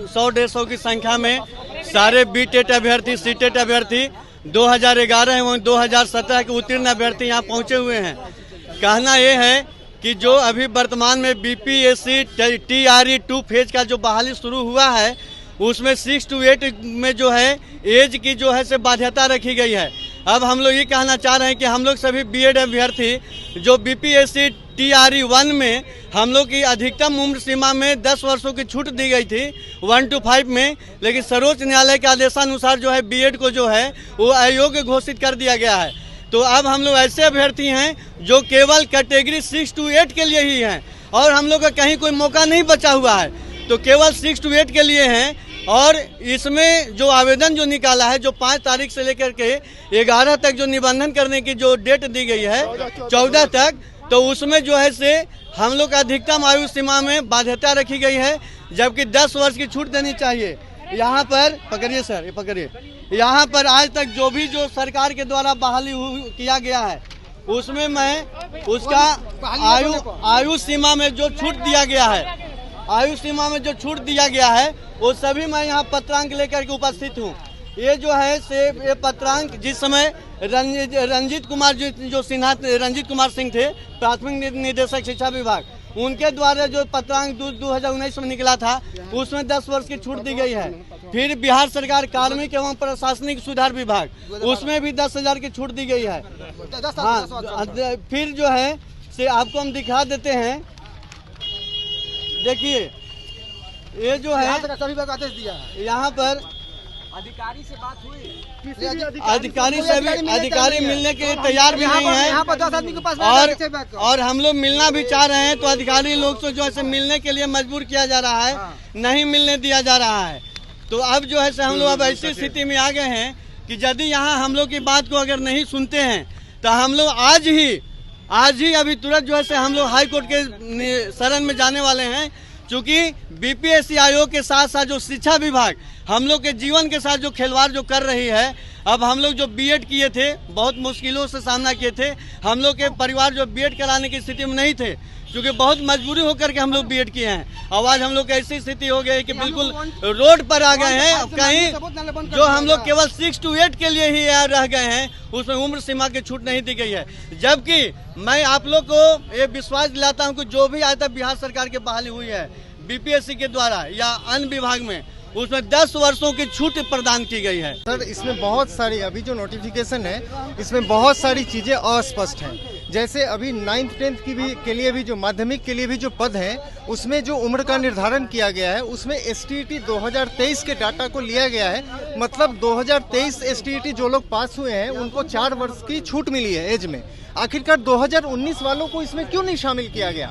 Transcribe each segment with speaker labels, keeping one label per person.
Speaker 1: 100-150 की संख्या में सारे बी टेट अभ्यर्थी, सी टेट अभ्यर्थी 2011 एवं 2017 के उत्तीर्ण अभ्यर्थी यहाँ पहुँचे हुए हैं। कहना ये है कि जो अभी वर्तमान में बीपीएससी TRE 2 फेज का जो बहाली शुरू हुआ है, उसमें 6 to 8 में जो है एज की जो है से बाध्यता रखी गई है। अब हम लोग ये कहना चाह रहे हैं कि हम लोग सभी बीएड अभ्यर्थी जो बीपीएससी TRE 1 में हम लोग की अधिकतम उम्र सीमा में 10 वर्षों की छूट दी गई थी 1 to 5 में, लेकिन सर्वोच्च न्यायालय के आदेशानुसार जो है बीएड को जो है वो अयोग्य घोषित कर दिया गया है। तो अब हम लोग ऐसे अभ्यर्थी हैं जो केवल कैटेगरी 6 to 8 के लिए ही हैं और हम लोग का कहीं कोई मौका नहीं बचा हुआ है, तो केवल 6 to 8 के लिए हैं। और इसमें जो आवेदन जो निकाला है, जो 5 तारीख से लेकर के 11 तक जो निबंधन करने की जो डेट दी गई है 14 तक, तो उसमें जो है से हम लोग अधिकतम आयु सीमा में बाध्यता रखी गई है, जबकि 10 वर्ष की छूट देनी चाहिए। यहाँ पर पकड़िए सर, ये पकड़िए, यहाँ पर आज तक जो भी जो सरकार के द्वारा बहाली किया गया है उसमें मैं उसका आयु सीमा में जो छूट दिया गया है, आयु सीमा में जो छूट दिया गया है वो सभी मैं यहाँ पत्रांक लेकर के उपस्थित हूँ। ये जो है से ये पत्रांक जिस समय रंजीत कुमार सिंह थे, प्राथमिक निदेशक शिक्षा विभाग, उनके द्वारा जो पत्रांक 2019 में निकला था उसमें 10 वर्ष की छूट दी गई है। फिर बिहार सरकार कार्मिक एवं प्रशासनिक सुधार विभाग, उसमें भी 10,000 की छूट दी गई है। हाँ, फिर जो है से आपको हम दिखा देते हैं, देखिए ये जो है सभी का आदेश दिया है। यहाँ पर अधिकारी से बात हुई, अधिकारी मिलने के लिए तैयार भी नहीं है। यहाँ पर 10 आदमी के पास और हम लोग मिलना भी चाह रहे हैं तो अधिकारी लोग तो जो है मिलने के लिए मजबूर किया जा रहा है, नहीं मिलने दिया जा रहा है। तो अब जो है से हम लोग अब ऐसी स्थिति में आ गए हैं कि यदि यहाँ हम लोग की बात को अगर नहीं सुनते हैं तो हम लोग आज ही अभी तुरंत जो है से हम लोग हाई कोर्ट के शरण में जाने वाले हैं। क्योंकि बीपीएससी आयोग के साथ साथ जो शिक्षा विभाग हम लोग के जीवन के साथ जो खिलवाड़ जो कर रही है, अब हम लोग जो बीएड किए थे बहुत मुश्किलों से सामना किए थे, हम लोग के परिवार जो बीएड कराने की स्थिति में नहीं थे, क्योंकि बहुत मजबूरी होकर के हम लोग बीएड किए हैं। अब आज हम लोग की ऐसी स्थिति हो गई कि बिल्कुल रोड पर आ गए हैं। कहीं जो हम लोग केवल 6 to 8 के लिए ही रह गए हैं, उसमें उम्र सीमा की छूट नहीं दी गई है। जबकि मैं आप लोग को ये विश्वास दिलाता हूं कि जो भी आज तक बिहार सरकार की बहाली हुई है बीपीएससी के द्वारा या अन्य विभाग में, उसमें 10 वर्षों की छूट प्रदान की गई है।
Speaker 2: सर, इसमें बहुत सारी अभी जो नोटिफिकेशन है इसमें बहुत सारी चीजें अस्पष्ट हैं। जैसे अभी 9th 10th के लिए भी जो माध्यमिक के लिए भी जो पद है उसमें जो उम्र का निर्धारण किया गया है उसमें STET 2023 के डाटा को लिया गया है। मतलब 2023 STET जो लोग पास हुए हैं उनको 4 वर्ष की छूट मिली है एज में। आखिरकार 2019 वालों को इसमें क्यों नहीं शामिल किया गया,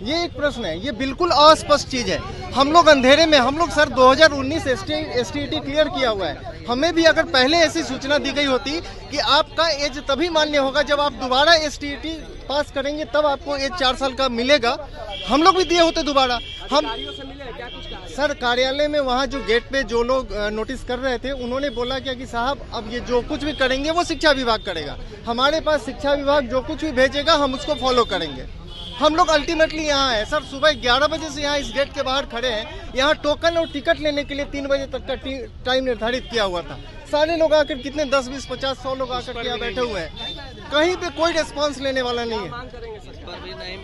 Speaker 2: ये एक प्रश्न है। ये बिल्कुल अस्पष्ट चीज है। हम लोग अंधेरे में, हम लोग सर 2019 STET क्लियर किया हुआ है। हमें भी अगर पहले ऐसी सूचना दी गई होती कि आपका एज तभी मान्य होगा जब आप दोबारा STET पास करेंगे, तब आपको एज 4 साल का मिलेगा, हम लोग भी दिए होते दोबारा। हम सर कार्यालय में वहाँ जो गेट पे जो लोग नोटिस कर रहे थे उन्होंने बोला क्या कि साहब अब ये जो कुछ भी करेंगे वो शिक्षा विभाग करेगा, हमारे पास शिक्षा विभाग जो कुछ भी भेजेगा हम उसको फॉलो करेंगे। हम लोग अल्टीमेटली यहाँ हैं सर, सुबह 11 बजे से यहाँ इस गेट के बाहर खड़े हैं। यहाँ टोकन और टिकट लेने के लिए 3 बजे तक का टाइम निर्धारित किया हुआ था। सारे लोग आकर कितने 10, 20, 50, 100 लोग आकर यहाँ बैठे हुए हैं, कहीं पे कोई रिस्पांस लेने वाला नहीं है।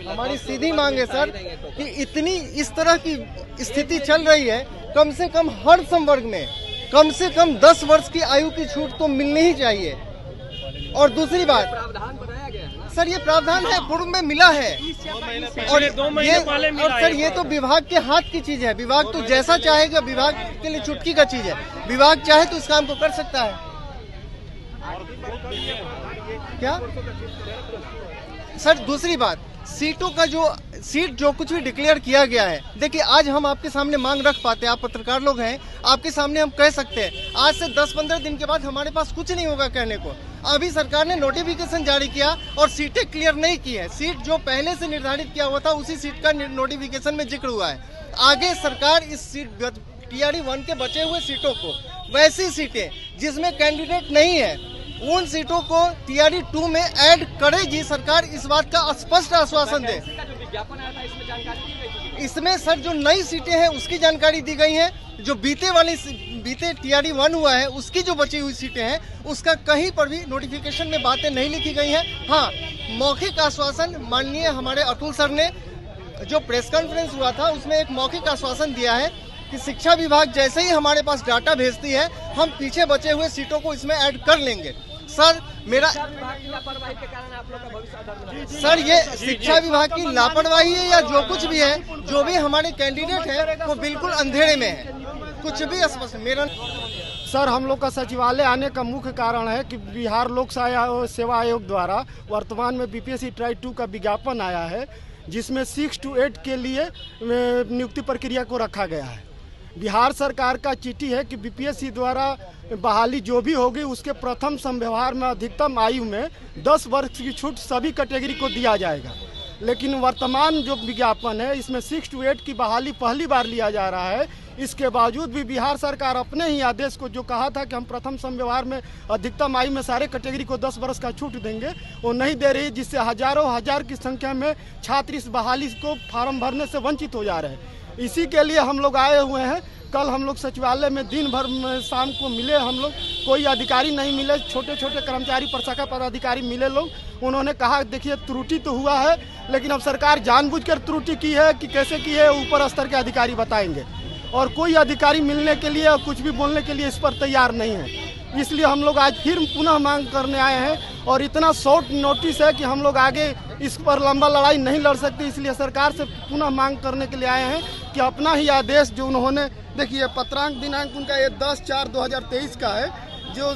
Speaker 2: हमारी सीधी मांग है सर कि इतनी इस तरह की स्थिति चल रही है, कम से कम हर संवर्ग में कम से कम 10 वर्ष की आयु की छूट तो मिलनी ही चाहिए। और दूसरी बात सर, ये प्रावधान है पूर्व में मिला है और सर ये तो विभाग के हाथ की चीज है। विभाग तो जैसा चाहेगा, विभाग के लिए चुटकी का चीज है। विभाग चाहे तो इस काम को कर सकता है। क्या सर, दूसरी बात, सीटों का जो सीट जो कुछ भी डिक्लेयर किया गया है, देखिए आज हम आपके सामने मांग रख पाते हैं, आप पत्रकार लोग हैं, आपके सामने हम कह सकते हैं। आज से 10-15 दिन के बाद हमारे पास कुछ नहीं होगा कहने को। अभी सरकार ने नोटिफिकेशन जारी किया और सीटें क्लियर नहीं की है। सीट जो पहले से निर्धारित किया हुआ था उसी सीट का नोटिफिकेशन में जिक्र हुआ है। आगे सरकार इस सीट TRE 1 के बचे हुए सीटों को, वैसी सीटें जिसमें कैंडिडेट नहीं है, उन सीटों को TRE 2 में ऐड करेगी सरकार। इस बात का स्पष्ट आश्वासन दे। इसमें सर जो नई सीटें हैं उसकी जानकारी दी गई है। जो बीते टीआरडी 1 हुआ है उसकी जो बची हुई सीटें हैं उसका कहीं पर भी नोटिफिकेशन में बातें नहीं लिखी गई हैं। हाँ, मौखिक आश्वासन माननीय हमारे अतुल सर ने जो प्रेस कॉन्फ्रेंस हुआ था उसमें एक मौखिक आश्वासन दिया है कि शिक्षा विभाग जैसे ही हमारे पास डाटा भेजती है हम पीछे बचे हुए सीटों को इसमें ऐड कर लेंगे। सर मेरा सर ये शिक्षा विभाग की लापरवाही है या जो कुछ भी है, जो भी हमारे कैंडिडेट है वो बिल्कुल अंधेरे में है, कुछ भी स्पष्ट मेरा।
Speaker 3: सर हम लोग का सचिवालय आने का मुख्य कारण है कि बिहार लोक सेवा आयोग द्वारा वर्तमान में बीपीएससी ट्राई 2 का विज्ञापन आया है जिसमें 6 to 8 के लिए नियुक्ति प्रक्रिया को रखा गया है। बिहार सरकार का चिट्ठी है कि बीपीएससी द्वारा बहाली जो भी होगी उसके प्रथम संव्यवहार में अधिकतम आयु में 10 वर्ष की छूट सभी कैटेगरी को दिया जाएगा। लेकिन वर्तमान जो विज्ञापन है इसमें 6 to 8 की बहाली पहली बार लिया जा रहा है। इसके बावजूद भी बिहार सरकार अपने ही आदेश को जो कहा था कि हम प्रथम संव्यवहार में अधिकतम आयु में सारे कैटेगरी को 10 वर्ष का छूट देंगे वो नहीं दे रही, जिससे हजारों हजार की संख्या में छात्र इस बहाली को फार्म भरने से वंचित हो जा रहे हैं। इसी के लिए हम लोग आए हुए हैं। कल हम लोग सचिवालय में दिन भर शाम को मिले, हम लोग कोई अधिकारी नहीं मिले, छोटे छोटे कर्मचारी प्रशाखा पदाधिकारी मिले लोग। उन्होंने कहा देखिए त्रुटि तो हुआ है लेकिन अब सरकार जानबूझकर त्रुटि की है कि कैसे की है ऊपर स्तर के अधिकारी बताएंगे, और कोई अधिकारी मिलने के लिए और कुछ भी बोलने के लिए इस पर तैयार नहीं है। इसलिए हम लोग आज फिर पुनः मांग करने आए हैं और इतना शॉर्ट नोटिस है कि हम लोग आगे इस पर लंबा लड़ाई नहीं लड़ सकते। इसलिए सरकार से पुनः मांग करने के लिए आए हैं कि अपना ही आदेश जो उन्होंने, देखिए पत्रांक दिनांक उनका ये 10/4/2023 का है, जो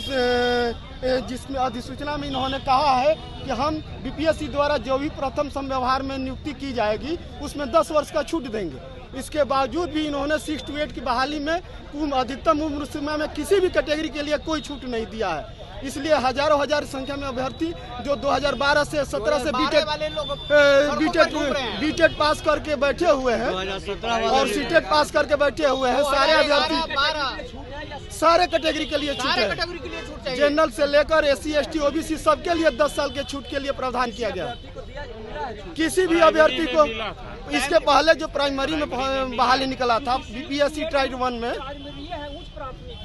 Speaker 3: जिसमें अधिसूचना में इन्होंने कहा है कि हम बीपीएससी द्वारा जो भी प्रथम संव्यवहार में नियुक्ति की जाएगी उसमें 10 वर्ष का छूट देंगे। इसके बावजूद भी इन्होंने 6 to 8 की बहाली में अधिकतम उम्र सीमा में किसी भी कैटेगरी के लिए कोई छूट नहीं दिया है। इसलिए हजारों हजार संख्या में अभ्यर्थी जो 2012 से 17 से बीटेट पास करके बैठे हुए हैं और सीटेट पास करके बैठे हुए हैं, सारे अभ्यर्थी सारे कैटेगरी के लिए छूट है। जनरल से लेकर SC ST OBC सबके लिए 10 साल के छूट के लिए प्रावधान किया गया। किसी भी अभ्यर्थी को इसके पहले जो प्राइमरी में बहाली निकला था बीपीएससी ट्राई 1 में